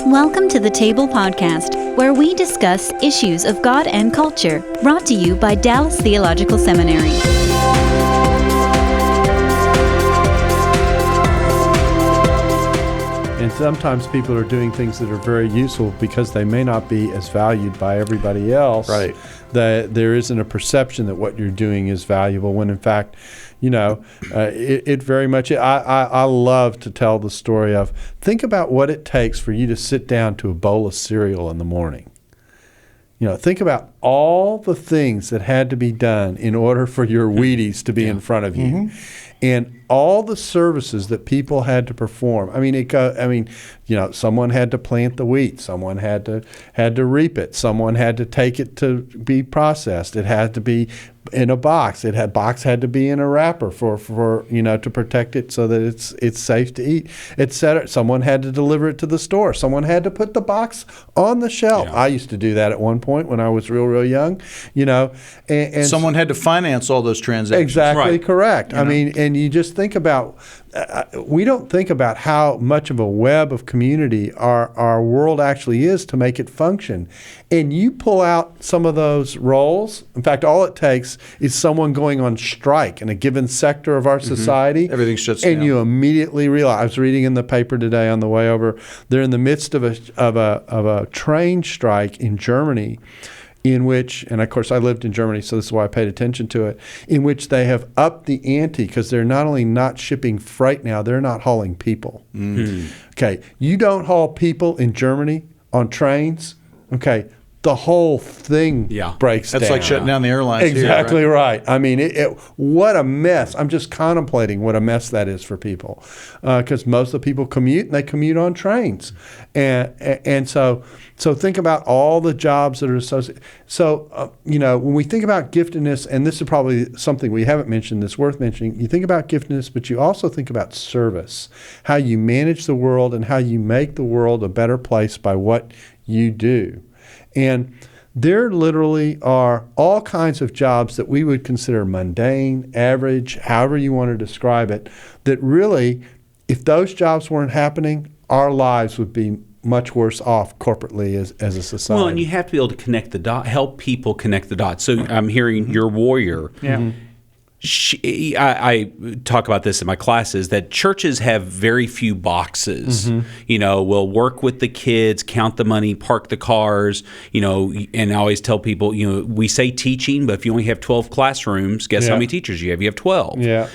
Welcome to the Table Podcast, where we discuss issues of God and culture, brought to you by Dallas Theological Seminary. And sometimes people are doing things that are very useful because they may not be as valued by everybody else. Right. That there isn't a perception that what you're doing is valuable when in fact, it very much, I love to tell the story of, think about what it takes for you to sit down to a bowl of cereal in the morning. Think about all the things that had to be done in order for your Wheaties to be in front of you. Mm-hmm. And all the services that people had to perform. Someone had to plant the wheat. Someone had to reap it. Someone had to take it to be processed. It had to be in a box. Box had to be in a wrapper for to protect it so that it's safe to eat, etc. Someone had to deliver it to the store. Someone had to put the box on the shelf. Yeah. I used to do that at one point when I was real young. And someone had to finance all those transactions. Exactly right. Correct. And you just think about, we don't think about how much of a web of community our world actually is to make it function. And you pull out some of those roles. In fact, all it takes is someone going on strike in a given sector of our society. Everything shuts down. And you immediately realize, I was reading in the paper today on the way over, they're in the midst of a train strike in Germany, in which, and of course I lived in Germany, so this is why I paid attention to it, in which they have upped the ante because they're not only not shipping freight now, they're not hauling people. Mm-hmm. Okay, you don't haul people in Germany on trains, okay, the whole thing breaks down. That's like shutting down the airlines. Exactly here, right. I mean, what a mess. I'm just contemplating what a mess that is for people, because most of the people commute, and they commute on trains. And so think about all the jobs that are associated. So, when we think about giftedness, and this is probably something we haven't mentioned that's worth mentioning, you think about giftedness, but you also think about service, how you manage the world and how you make the world a better place by what you do. And there literally are all kinds of jobs that we would consider mundane, average, however you want to describe it, that really, if those jobs weren't happening, our lives would be much worse off corporately as a society. Well, and you have to be able to connect the dots, help people connect the dots. So I'm hearing your warrior. Yeah. Mm-hmm. I talk about this in my classes, that churches have very few boxes. Mm-hmm. We'll work with the kids, count the money, park the cars, and I always tell people, we say teaching, but if you only have 12 classrooms, guess how many teachers you have? You have 12. Yeah.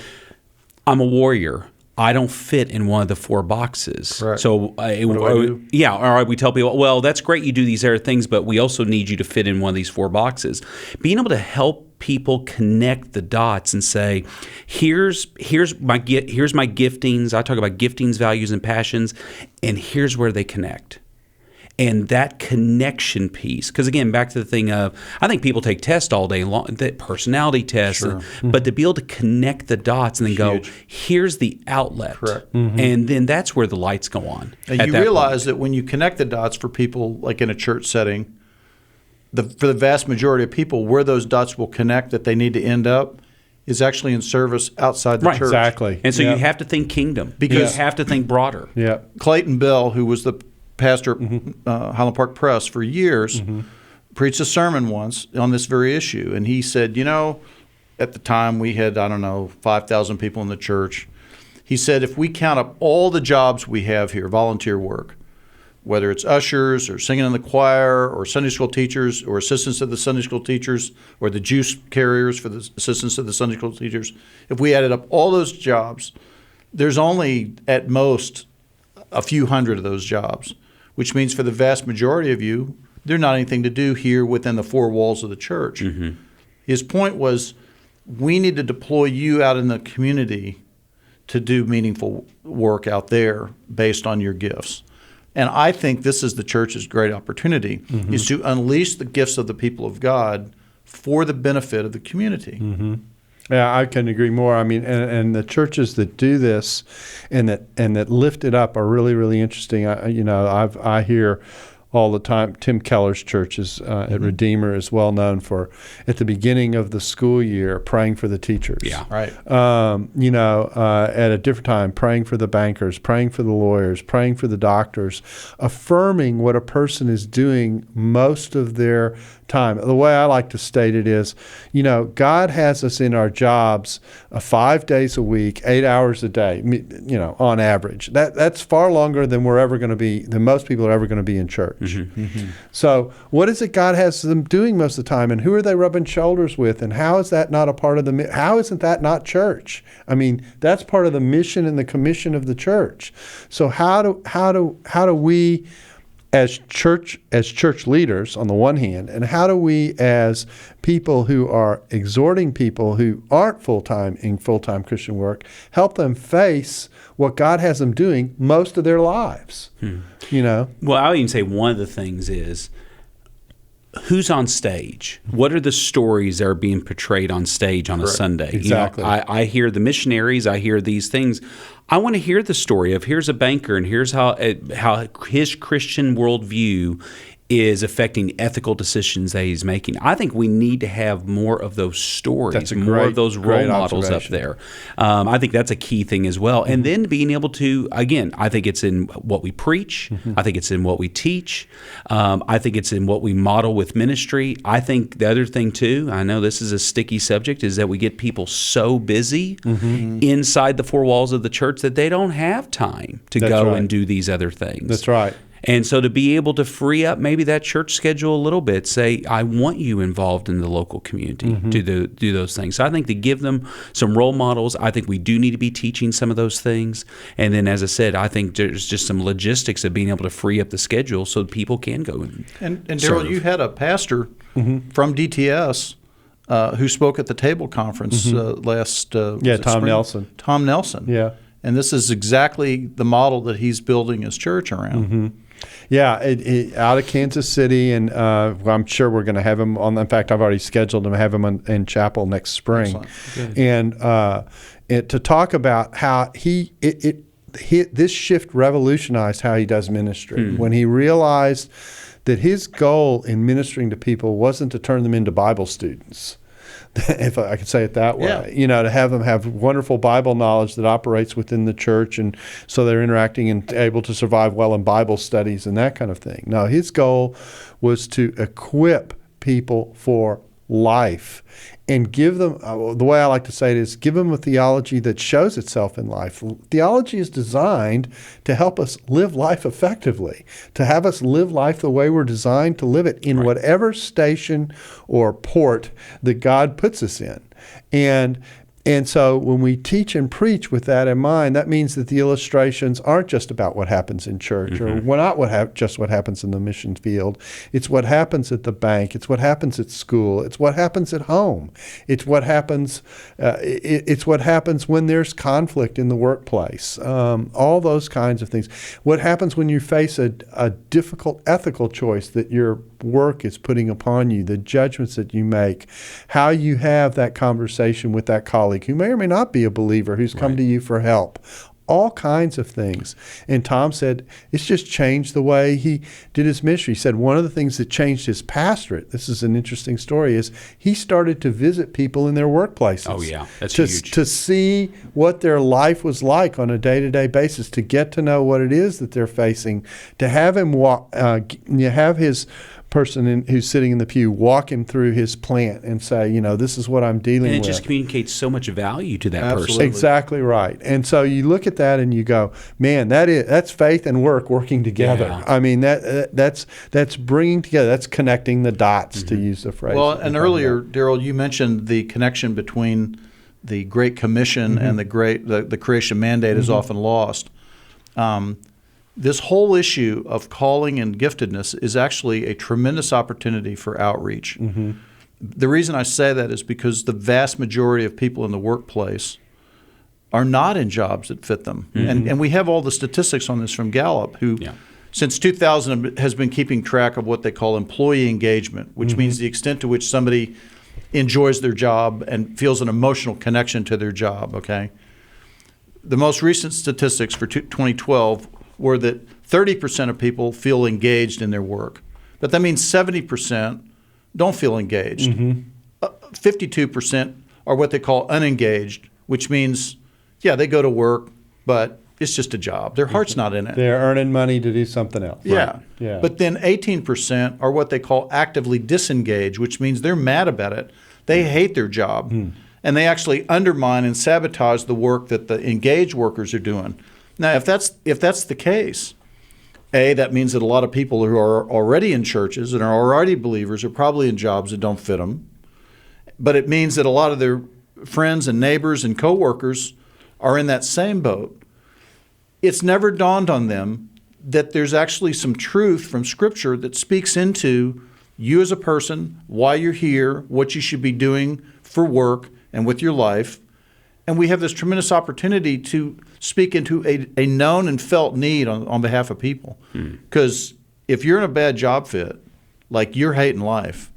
I'm a warrior. I don't fit in one of the four boxes. Correct. So, what do I do? Yeah, all right, we tell people, well, that's great you do these other things, but we also need you to fit in one of these four boxes. Being able to help people connect the dots and say, here's my giftings. I talk about giftings, values, and passions, and here's where they connect. And that connection piece, because again, back to the thing of, I think people take tests all day long, that personality tests, sure. But to be able to connect the dots and then go, here's the outlet. Correct. Mm-hmm. And then that's where the lights go on. And you realize that when you connect the dots for people, like in a church setting, for the vast majority of people, where those dots will connect that they need to end up is actually in service outside the church. Exactly. And so you have to think kingdom. Because you have to think broader. Yeah. Clayton Bell, who was the pastor at Highland Park Press for years, preached a sermon once on this very issue. And he said, at the time we had, 5,000 people in the church. He said, if we count up all the jobs we have here, volunteer work, whether it's ushers or singing in the choir or Sunday school teachers or assistants of the Sunday school teachers or the juice carriers for the assistants of the Sunday school teachers, if we added up all those jobs, there's only at most a few hundred of those jobs, which means for the vast majority of you, there's not anything to do here within the four walls of the church. Mm-hmm. His point was, we need to deploy you out in the community to do meaningful work out there based on your gifts. And I think this is the church's great opportunity, is to unleash the gifts of the people of God for the benefit of the community. Mm-hmm. Yeah, I couldn't agree more. I mean, and the churches that do this and that lift it up are really, really interesting. I hear all the time. Tim Keller's church is at Redeemer is well known for, at the beginning of the school year, praying for the teachers. Yeah. Right. At a different time, praying for the bankers, praying for the lawyers, praying for the doctors, affirming what a person is doing most of their time. The way I like to state it is, God has us in our jobs 5 days a week, 8 hours a day, on average. That's far longer than than most people are ever going to be in church. So what is it God has them doing most of the time, and who are they rubbing shoulders with, and how is that not a part of how isn't that not church? I mean, that's part of the mission and the commission of the church. So how do we as church leaders on the one hand, and how do we as people who are exhorting people who aren't full-time Christian work, help them face what God has them doing most of their lives? Well, I would even say one of the things is, who's on stage? What are the stories that are being portrayed on stage on a Sunday? Exactly. I hear the missionaries. I hear these things. I want to hear the story of, here's a banker, and here's how his Christian worldview is affecting ethical decisions that he's making. I think we need to have more of those stories, more of those role models up there. I think that's a key thing as well. And then being able to, again, I think it's in what we preach. I think it's in what we teach. I think it's in what we model with ministry. I think the other thing too, I know this is a sticky subject, is that we get people so busy inside the four walls of the church that they don't have time to go and do these other things. That's right. And so to be able to free up maybe that church schedule a little bit, say, I want you involved in the local community to do those things. So I think to give them some role models, I think we do need to be teaching some of those things. And then, as I said, I think there's just some logistics of being able to free up the schedule so people can go and Darrell, you had a pastor from DTS who spoke at the Table Conference last Tom Nelson. Tom Nelson. Yeah. And this is exactly the model that he's building his church around. Yeah, out of Kansas City, and I'm sure we're going to have him on. In fact, I've already scheduled him to have him in chapel next spring, and to talk about how this shift revolutionized how he does ministry when he realized that his goal in ministering to people wasn't to turn them into Bible students. If I could say it that way, to have them have wonderful Bible knowledge that operates within the church, and so they're interacting and able to survive well in Bible studies and that kind of thing. No, his goal was to equip people for life and give them, the way I like to say it is, give them a theology that shows itself in life. Theology is designed to help us live life effectively, to have us live life the way we're designed to live it in whatever station or port that God puts us in. And so when we teach and preach with that in mind, that means that the illustrations aren't just about what happens in church or not just what happens in the mission field. It's what happens at the bank. It's what happens at school. It's what happens at home. It's what happens. It's what happens when there's conflict in the workplace. All those kinds of things. What happens when you face a difficult ethical choice that your work is putting upon you, the judgments that you make, how you have that conversation with that colleague who may or may not be a believer who's come to you for help. All kinds of things. And Tom said it's just changed the way he did his ministry. He said one of the things that changed his pastorate, this is an interesting story, is he started to visit people in their workplaces. Oh, yeah. That's huge. To see what their life was like on a day-to-day basis, to get to know what it is that they're facing, to have him have his person who's sitting in the pew walk him through his plant and say, this is what I'm dealing with. And it just communicates so much value to that person. Exactly right. And so you look at that and you go, man, that's faith and work working together. Yeah. I mean, that's bringing together, that's connecting the dots, to use the phrase. Well, and earlier, Darrell, you mentioned the connection between the Great Commission and the creation mandate is often lost. This whole issue of calling and giftedness is actually a tremendous opportunity for outreach. The reason I say that is because the vast majority of people in the workplace are not in jobs that fit them. And we have all the statistics on this from Gallup, who since 2000 has been keeping track of what they call employee engagement, which means the extent to which somebody enjoys their job and feels an emotional connection to their job, okay? The most recent statistics for 2012 were that 30% of people feel engaged in their work. But that means 70% don't feel engaged. 52% are what they call unengaged, which means, yeah, they go to work, but it's just a job. Their heart's not in it. They're earning money to do something else. Yeah. Right. Yeah. But then 18% are what they call actively disengaged, which means they're mad about it. They hate their job. And they actually undermine and sabotage the work that the engaged workers are doing. Now, if that's the case, that means that a lot of people who are already in churches and are already believers are probably in jobs that don't fit them. But it means that a lot of their friends and neighbors and coworkers are in that same boat. It's never dawned on them that there's actually some truth from Scripture that speaks into you as a person, why you're here, what you should be doing for work and with your life. And we have this tremendous opportunity to speak into a known and felt need on behalf of people. Because if you're in a bad job fit, like you're hating life,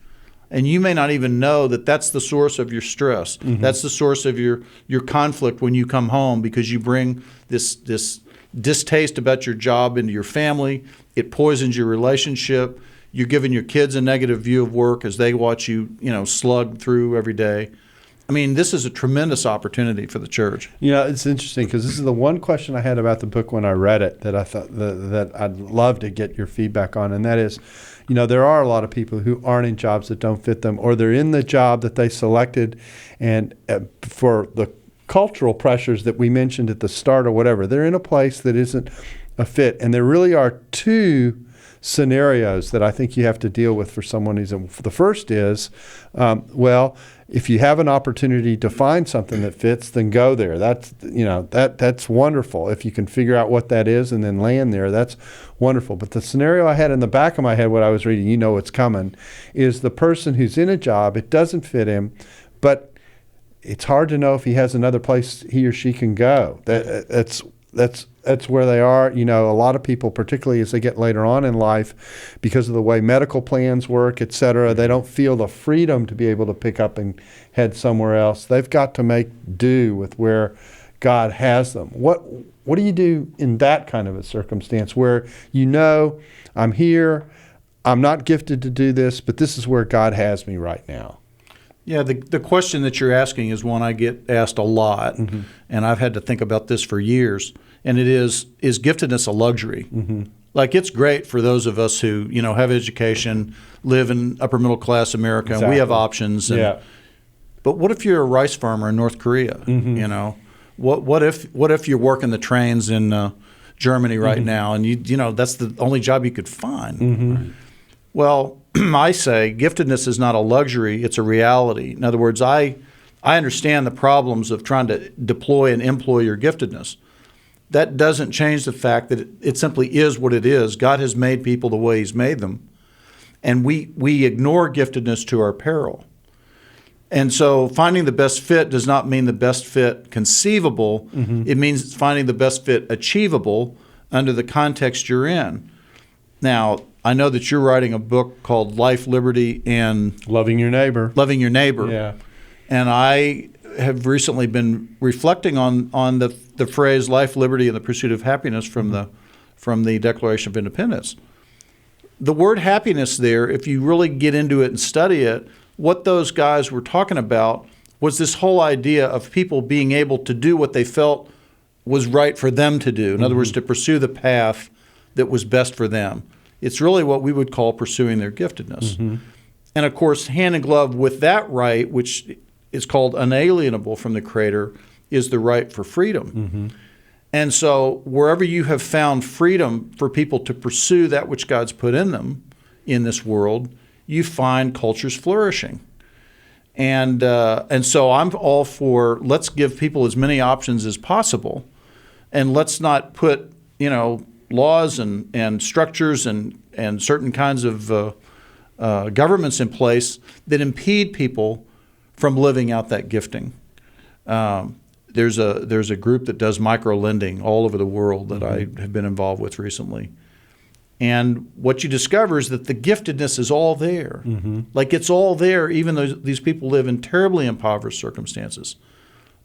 and you may not even know that that's the source of your stress. That's the source of your conflict when you come home, because you bring this distaste about your job into your family. It poisons your relationship. You're giving your kids a negative view of work as they watch you, slug through every day. I mean, this is a tremendous opportunity for the church. It's interesting because this is the one question I had about the book when I read it that I thought that I'd love to get your feedback on, and that is, there are a lot of people who aren't in jobs that don't fit them, or they're in the job that they selected, and for the cultural pressures that we mentioned at the start or whatever, they're in a place that isn't a fit. And there really are two scenarios that I think you have to deal with for someone who's in. The first is, if you have an opportunity to find something that fits, then go there. That's wonderful. If you can figure out what that is and then land there, that's wonderful. But the scenario I had in the back of my head when I was reading, what's coming, is the person who's in a job, it doesn't fit him, but it's hard to know if he has another place he or she can go. That's where they are. A lot of people, particularly as they get later on in life, because of the way medical plans work, et cetera, they don't feel the freedom to be able to pick up and head somewhere else. They've got to make do with where God has them. What do you do in that kind of a circumstance where I'm here, I'm not gifted to do this, but this is where God has me right now? Yeah, the question that you're asking is one I get asked a lot, and I've had to think about this for years. And it is giftedness a luxury? Like, it's great for those of us who, have education, live in upper middle class America, and we have options. But what if you're a rice farmer in North Korea? What if you're working the trains in Germany right now, and that's the only job you could find? Well, I say giftedness is not a luxury; it's a reality. In other words, I understand the problems of trying to deploy and employ your giftedness. That doesn't change the fact that it simply is what it is. God has made people the way He's made them. And we ignore giftedness to our peril. And so finding the best fit does not mean the best fit conceivable. It means finding the best fit achievable under the context you're in. Now, I know that you're writing a book called Life, Liberty, and Loving Your Neighbor. Yeah. And I have recently been reflecting on the phrase life, liberty, and the pursuit of happiness from the Declaration of Independence. The word happiness there, if you really get into it and study it, what those guys were talking about was this whole idea of people being able to do what they felt was right for them to do. In other words, to pursue the path that was best for them. It's really what we would call pursuing their giftedness. And of course, hand in glove with that right, which is called unalienable from the Creator, is the right for freedom. And so wherever you have found freedom for people to pursue that which God's put in them in this world, you find cultures flourishing. And so I'm all for, let's give people as many options as possible, and let's not put laws and structures and certain kinds of governments in place that impede people from living out that gifting. There's a group that does micro lending all over the world that I have been involved with recently. And what you discover is that the giftedness is all there. Like, it's all there, even though these people live in terribly impoverished circumstances.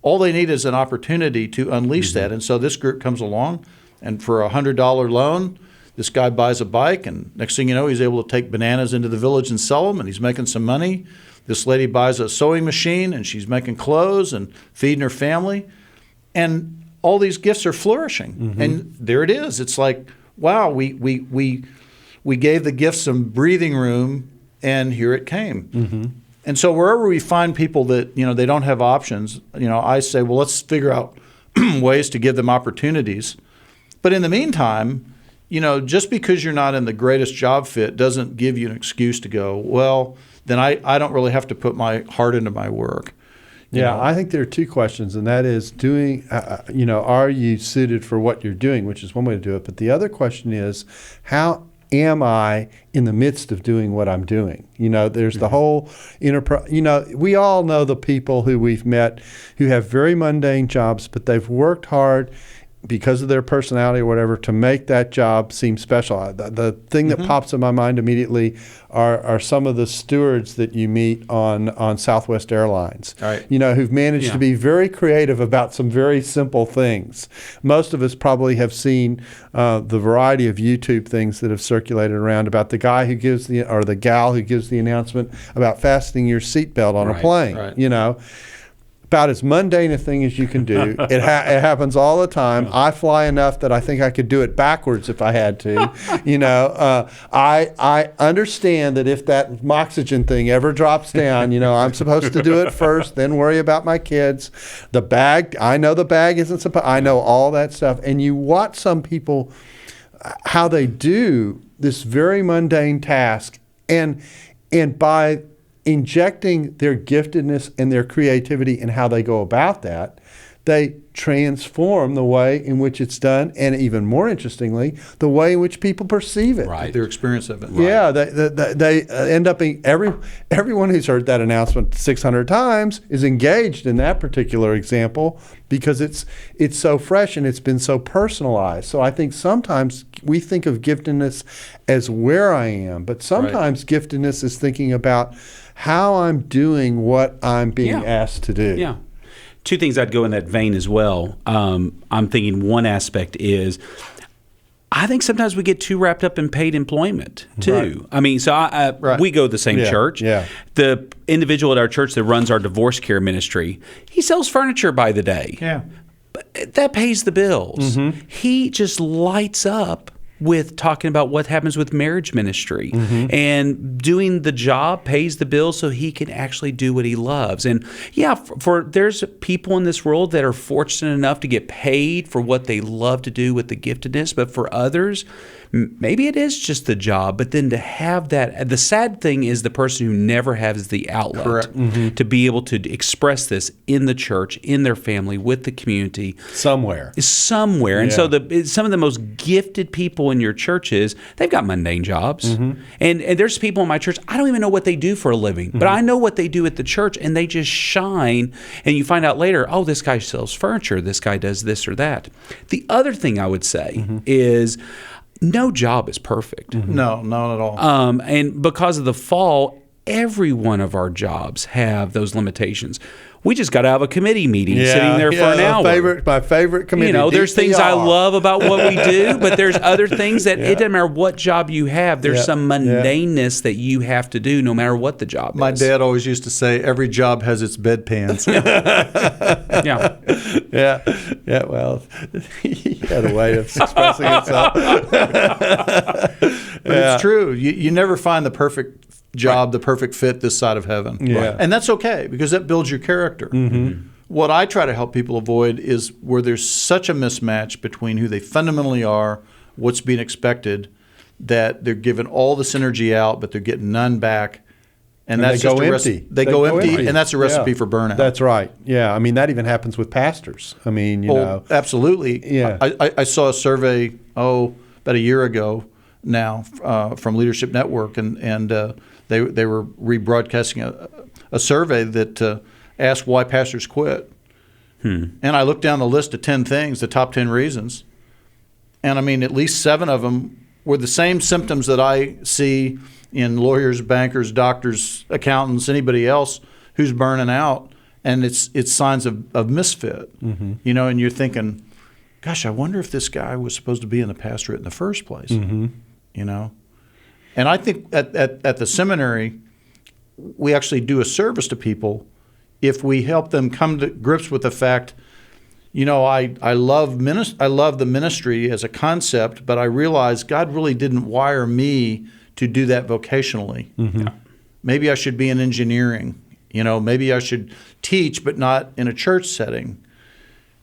All they need is an opportunity to unleash that. And so this group comes along, and for a $100 loan, this guy buys a bike, and next thing you know, he's able to take bananas into the village and sell them, and he's making some money. This lady buys a sewing machine, and she's making clothes and feeding her family. And all these gifts are flourishing. And there it is. It's like, wow, we gave the gift some breathing room, and here it came. And so wherever we find people that, they don't have options, I say, well, let's figure out ways to give them opportunities. But in the meantime, just because you're not in the greatest job fit doesn't give you an excuse to go, well, then I don't really have to put my heart into my work. I think there are two questions, and that is are you suited for what you're doing, which is one way to do it. But the other question is, how am I in the midst of doing what I'm doing? There's the whole we all know the people who we've met who have very mundane jobs, but they've worked hard because of their personality or whatever to make that job seem special. The thing that pops in my mind immediately are some of the stewards that you meet on Southwest Airlines, who've managed to be very creative about some very simple things. Most of us probably have seen the variety of YouTube things that have circulated around about the guy who gives or the gal who gives the announcement about fastening your seatbelt on a plane, about as mundane a thing as you can do. It happens all the time. I fly enough that I think I could do it backwards if I had to. I understand that if that oxygen thing ever drops down, I'm supposed to do it first, then worry about my kids. The bag, I know the bag isn't supposed. I know all that stuff. And you watch some people how they do this very mundane task, and by injecting their giftedness and their creativity in how they go about that, they transform the way in which it's done, and even more interestingly, the way in which people perceive it. Their experience of it. Yeah, they end up being, everyone who's heard that announcement 600 times is engaged in that particular example because it's so fresh and it's been so personalized. So I think sometimes we think of giftedness as where I am, but sometimes giftedness is thinking about how I'm doing what I'm being asked to do. Yeah. Two things I'd go in that vein as well. I'm thinking one aspect is, I think sometimes we get too wrapped up in paid employment too. Right. I mean, so we go to the same church. Yeah. The individual at our church that runs our divorce care ministry, he sells furniture by the day. Yeah. But that pays the bills. He just lights up with talking about what happens with marriage ministry and doing the job, pays the bills so he can actually do what he loves. And for there's people in this world that are fortunate enough to get paid for what they love to do with the giftedness, but for others, maybe it is just the job. But then to have that, the sad thing is the person who never has the outlet to be able to express this in the church, in their family, with the community. Somewhere. And so some of the most gifted people in your churches, they've got mundane jobs. And there's people in my church, I don't even know what they do for a living, but I know what they do at the church, and they just shine. And you find out later, oh, this guy sells furniture, this guy does this or that. The other thing I would say is, no job is perfect. No, not at all. And because of the fall, every one of our jobs have those limitations. We just got out of a committee meeting sitting there for an hour. My favorite committee. There's things I love about what we do, but there's other things that it doesn't matter what job you have. There's some mundaneness that you have to do no matter what the job is. My dad always used to say, every job has its bedpans. Yeah, well, he had a way of expressing himself. But it's true. You never find the perfect job, the perfect fit this side of heaven. And that's okay, because that builds your character. What I try to help people avoid is where there's such a mismatch between who they fundamentally are, what's being expected, that they're giving all this energy out, but they're getting none back. And that's they just go a empty. They go empty, and that's a recipe for burnout. That's right. Yeah, I mean, that even happens with pastors. I mean, you know. Absolutely. Yeah. I saw a survey, about a year ago now, from Leadership Network, and they were rebroadcasting a survey that asked why pastors quit. And I looked down the list of 10 things, the top 10 reasons, and I mean, at least 7 of them were the same symptoms that I see in lawyers, bankers, doctors, accountants, anybody else who's burning out, and it's signs of misfit. And you're thinking, gosh, I wonder if this guy was supposed to be in the pastorate in the first place, Mm-hmm. you know? And I think at the seminary, we actually do a service to people if we help them come to grips with the fact, you know, I love the ministry as a concept, but I realize God really didn't wire me to do that vocationally. Mm-hmm. Yeah. Maybe I should be in engineering. You know, maybe I should teach, but not in a church setting.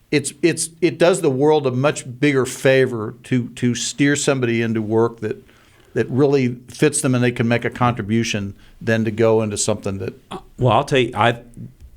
It does the world a much bigger favor to steer somebody into work that really fits them and they can make a contribution than to go into something that. Well, I'll tell you, I've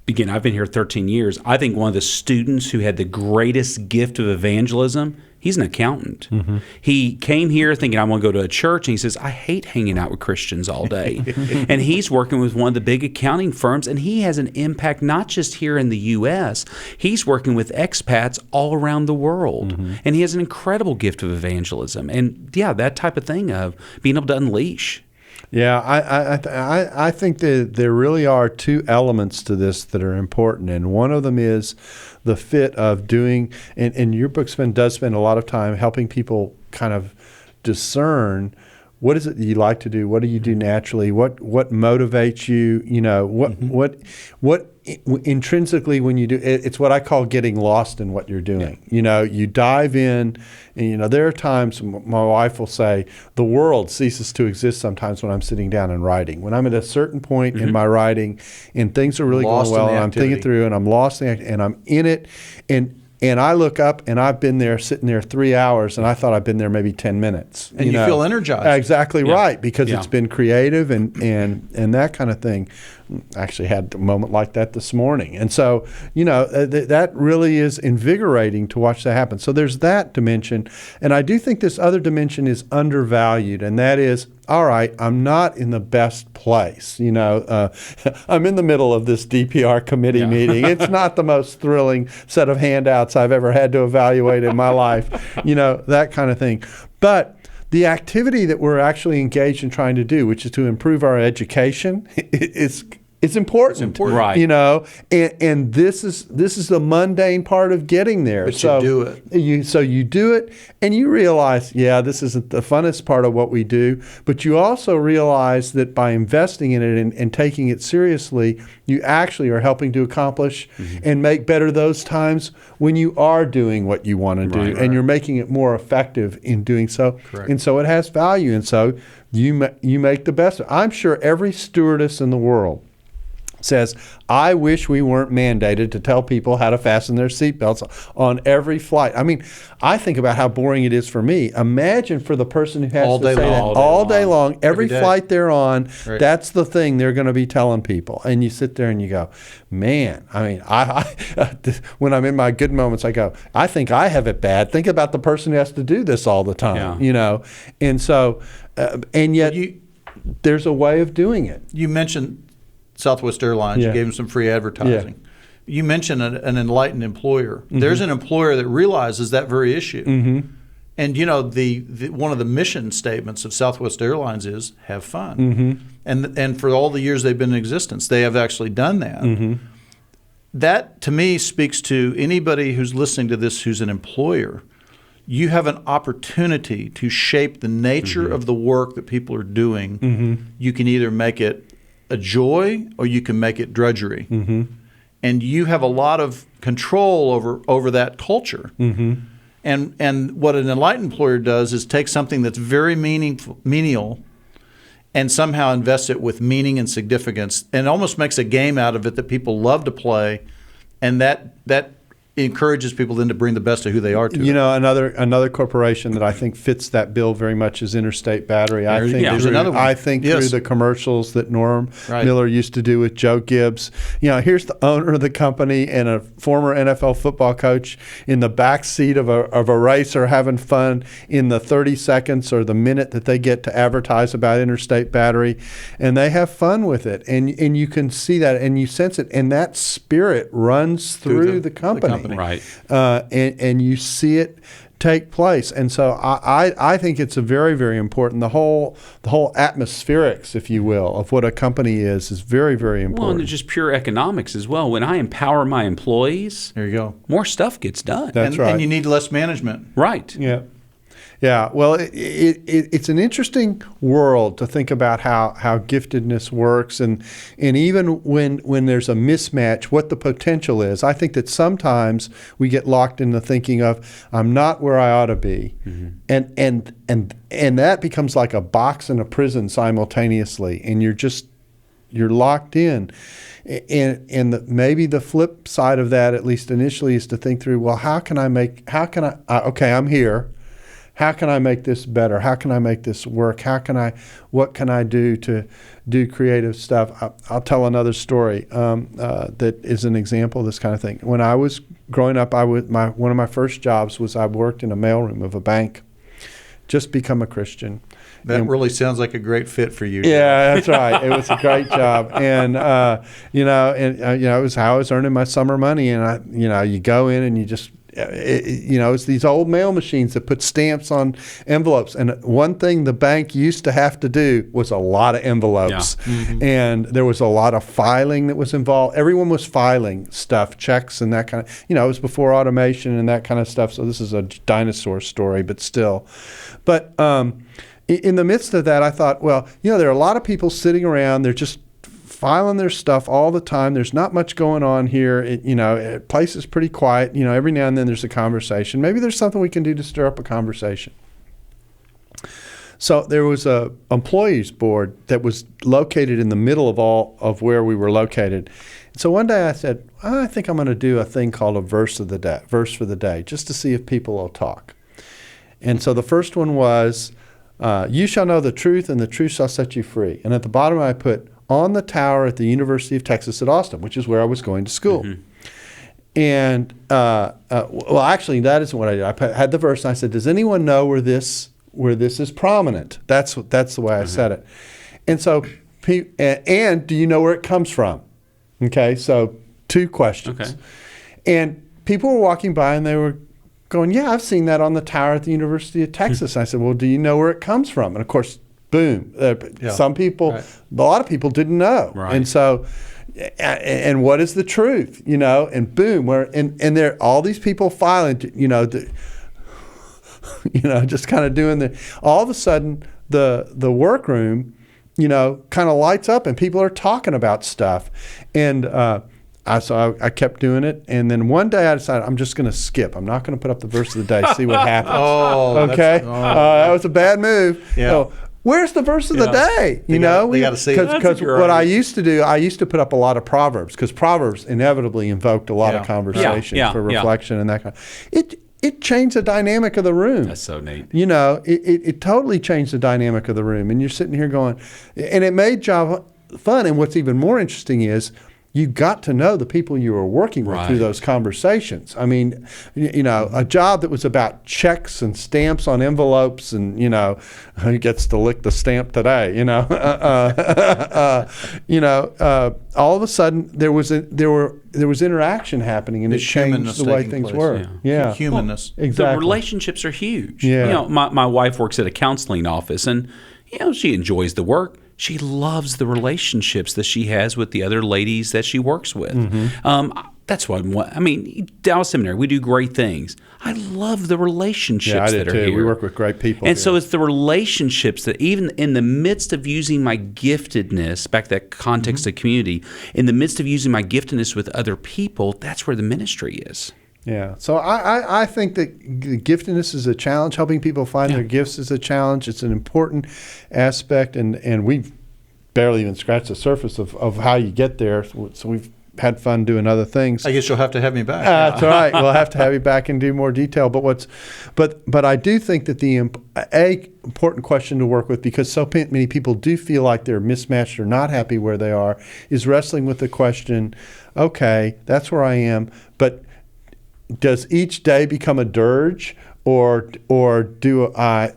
been here 13 years. I think one of the students who had the greatest gift of evangelism, he's an accountant. Mm-hmm. He came here thinking, I want to go to a church, and he says, I hate hanging out with Christians all day. And he's working with one of the big accounting firms, and he has an impact not just here in the U.S., he's working with expats all around the world. Mm-hmm. And he has an incredible gift of evangelism. And yeah, that type of thing of being able to unleash. Yeah, I think that there really are two elements to this that are important, and one of them is the fit of doing. And your book does spend a lot of time helping people kind of discern what is it that you like to do, what do you do naturally, what motivates you, you know, what intrinsically when you do it's what I call getting lost in what you're doing. You know, you dive in, and you know there are times my wife will say the world ceases to exist sometimes when I'm sitting down and writing. When I'm at a certain point in my writing and things are really Lost going well in the and I'm thinking activity. through and I'm lost in and I'm in it and I look up and I've been there sitting there 3 hours and I thought I'd been there maybe 10 minutes. And you feel energized. Exactly right, because Yeah. it's been creative and that kind of thing. I actually had a moment like that this morning. And so, you know, that really is invigorating to watch that happen. So there's that dimension. And I do think this other dimension is undervalued, and that is, all right, I'm not in the best place. You know, I'm in the middle of this DPR committee meeting. It's not the most thrilling set of handouts I've ever had to evaluate in my life, you know, that kind of thing. But the activity that we're actually engaged in trying to do, which is to improve our education, it's important. It's important. Right. You know, and this is the mundane part of getting there. But so you do it. So you do it, and you realize, yeah, this isn't the funnest part of what we do, but you also realize that by investing in it and taking it seriously, you actually are helping to accomplish and make better those times when you are doing what you want to do, and you're making it more effective in doing so. Correct. And so it has value, and so you make the best. I'm sure every stewardess in the world says, I wish we weren't mandated to tell people how to fasten their seatbelts on every flight. I mean, I think about how boring it is for me. Imagine for the person who has All to day say long. that all day long, every Every day. flight they're on, Right. that's the thing they're going to be telling people. And you sit there and you go, man, I mean, I when I'm in my good moments, I go, I think I have it bad. Think about the person who has to do this all the time, you know? And so, and yet there's a way of doing it. You mentioned Southwest Airlines. Yeah. You gave them some free advertising. You mentioned an enlightened employer. There's an employer that realizes that very issue. And you know, the one of the mission statements of Southwest Airlines is have fun. And for all the years they've been in existence, they have actually done that. That to me speaks to anybody who's listening to this who's an employer. You have an opportunity to shape the nature of the work that people are doing. You can either make it a joy or you can make it drudgery. And you have a lot of control over that culture. And what an enlightened employer does is take something that's very menial and somehow invest it with meaning and significance, and almost makes a game out of it that people love to play, and that encourages people then to bring the best of who they are to You it. know, another corporation that I think fits that bill very much is Interstate Battery. I think There's through, another one. I think Yes. through the commercials that Norm Right. Miller used to do with Joe Gibbs. You know, here's the owner of the company and a former NFL football coach in the back seat of a racer having fun in the 30 seconds or the minute that they get to advertise about Interstate Battery, and they have fun with it. And you can see that and you sense it, and that spirit runs through the company. Right. And you see it take place. And so I think it's a very, very important. The whole atmospherics, if you will, of what a company is very, very important. Well, and it's just pure economics as well. When I empower my employees, There you go. more stuff gets done. That's right. And you need less management. Right. Yeah. Yeah, well, it's an interesting world to think about how giftedness works, and even when there's a mismatch, what the potential is. I think that sometimes we get locked in the thinking of, I'm not where I ought to be, and that becomes like a box and a prison simultaneously, and you're locked in. And maybe the flip side of that, at least initially, is to think through, well, okay, I'm here. How can I make this better? How can I make this work? What can I do to do creative stuff? I'll tell another story that is an example of this kind of thing. When I was growing up, one of my first jobs was I worked in a mailroom of a bank, just become a Christian. That really sounds like a great fit for you. Yeah, that's right. It was a great job, and it was how I was earning my summer money. And you go in and you just. It's these old mail machines that put stamps on envelopes. And one thing the bank used to have to do was a lot of envelopes. Yeah. Mm-hmm. And there was a lot of filing that was involved. Everyone was filing stuff, checks and that kind of, it was before automation and that kind of stuff. So this is a dinosaur story, but still. But in the midst of that, I thought, well, there are a lot of people sitting around. They're just filing their stuff all the time. There's not much going on here. Place is pretty quiet. Every now and then there's a conversation. Maybe there's something we can do to stir up a conversation. So there was a employees board that was located in the middle of where we were located. So one day I said, I think I'm going to do a thing called a verse for the day, just to see if people will talk. And so the first one was, you shall know the truth, and the truth shall set you free. And at the bottom I put, on the tower at the University of Texas at Austin, which is where I was going to school. Mm-hmm. And, well, actually, that isn't what I did. I had the verse, and I said, does anyone know where this is prominent? That's the way I said it. And so, and do you know where it comes from? Okay, so 2 questions. Okay. And people were walking by, and they were going, yeah, I've seen that on the tower at the University of Texas. And I said, well, do you know where it comes from? And, of course, boom. Some people, a lot of people didn't know. Right. And so, and what is the truth? And boom, and there all these people filing, just kind of doing all of a sudden the workroom, kind of lights up and people are talking about stuff. And I kept doing it, and then one day I decided I'm just going to skip. I'm not going to put up the verse of the day, see what happens. Okay? That was a bad move. Yeah. So, where's the verse of the day? They got to see it. Because what I used to do, I used to put up a lot of Proverbs, because Proverbs inevitably invoked a lot of conversation for reflection and that kind of. It changed the dynamic of the room. That's so neat. It totally changed the dynamic of the room, and you're sitting here going, and it made job fun. And what's even more interesting is, you got to know the people you were working with through those conversations. I mean, a job that was about checks and stamps on envelopes, and who gets to lick the stamp today? All of a sudden there was interaction happening, and it changed the way things were. Yeah. Humanness. Well, exactly. The relationships are huge. Yeah. My wife works at a counseling office, and she enjoys the work. She loves the relationships that she has with the other ladies that she works with. Mm-hmm. That's what Dallas Seminary, we do great things. I love the relationships that are here. We work with great people. And so it's the relationships that, even in the midst of using my giftedness, back to that context of community, in the midst of using my giftedness with other people, that's where the ministry is. Yeah. So I think that giftedness is a challenge. Helping people find their gifts is a challenge. It's an important aspect, and we've barely even scratched the surface of how you get there. So we've had fun doing other things. I guess you'll have to have me back. That's all right. We'll have to have you back and do more detail. But I do think that the important question to work with, because so many people do feel like they're mismatched or not happy where they are, is wrestling with the question, okay, that's where I am, but does each day become a dirge, or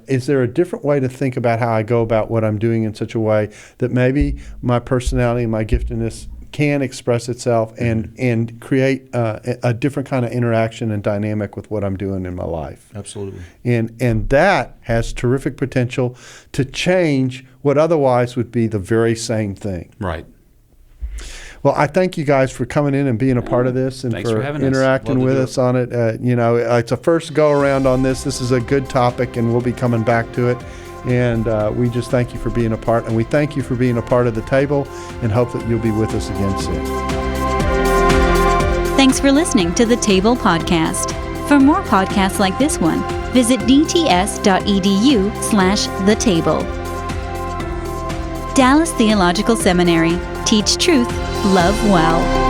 is there a different way to think about how I go about what I'm doing in such a way that maybe my personality and my giftedness can express itself and create a different kind of interaction and dynamic with what I'm doing in my life. Absolutely. And that has terrific potential to change what otherwise would be the very same thing. Right. Well, I thank you guys for coming in and being a part of this and Thanks for for having us. interacting Love to with do us on it. It's a first go around on this. This is a good topic, and we'll be coming back to it. And we just thank you for being a part, and we thank you for being a part of the table, and hope that you'll be with us again soon. Thanks for listening to the Table Podcast. For more podcasts like this one, visit dts.edu/thetable. Dallas Theological Seminary. Teach truth, love well.